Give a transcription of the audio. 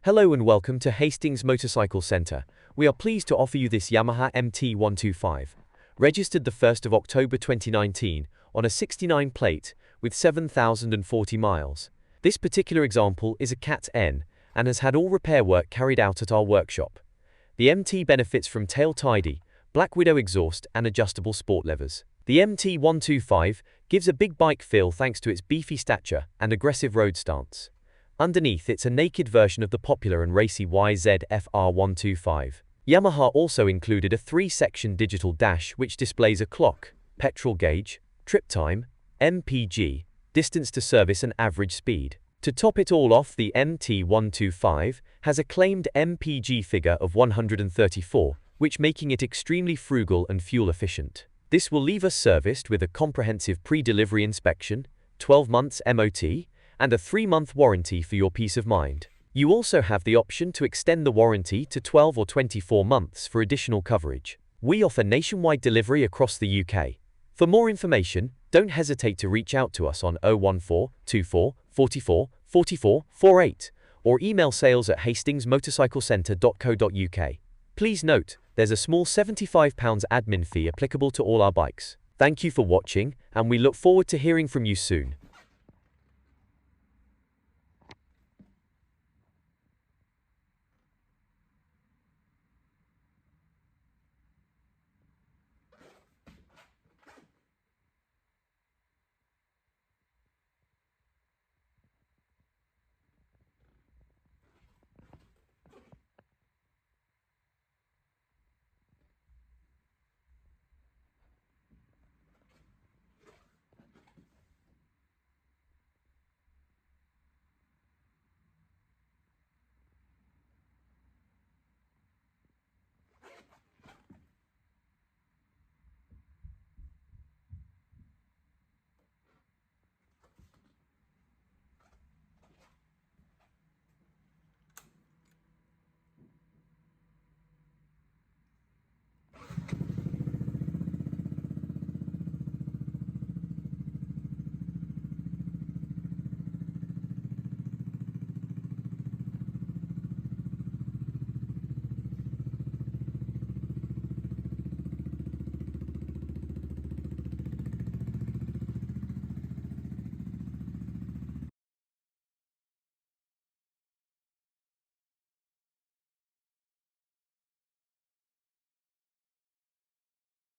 Hello and welcome to Hastings Motorcycle Centre. We are pleased to offer you this Yamaha MT125, registered the 1st of October 2019 on a 69 plate with 7,040 miles. This particular example is a Cat N and has had all repair work carried out at our workshop. The MT benefits from tail tidy, Black Widow exhaust and adjustable sport levers. The MT125 gives a big bike feel thanks to its beefy stature and aggressive road stance. Underneath, it's a naked version of the popular and racy YZF-R125. Yamaha also included a 3-section digital dash which displays a clock, petrol gauge, trip time, MPG, distance to service and average speed. To top it all off, the MT125 has a claimed MPG figure of 134, which making it extremely frugal and fuel efficient. This will leave us serviced with a comprehensive pre-delivery inspection, 12 months MOT, and a 3-month warranty for your peace of mind. You also have the option to extend the warranty to 12 or 24 months for additional coverage. We offer nationwide delivery across the UK. For more information, don't hesitate to reach out to us on 014 24 44 44 48 or email sales@hastingsmotorcyclecentre.co.uk. Please note, there's a small £75 admin fee applicable to all our bikes. Thank you for watching, and we look forward to hearing from you soon.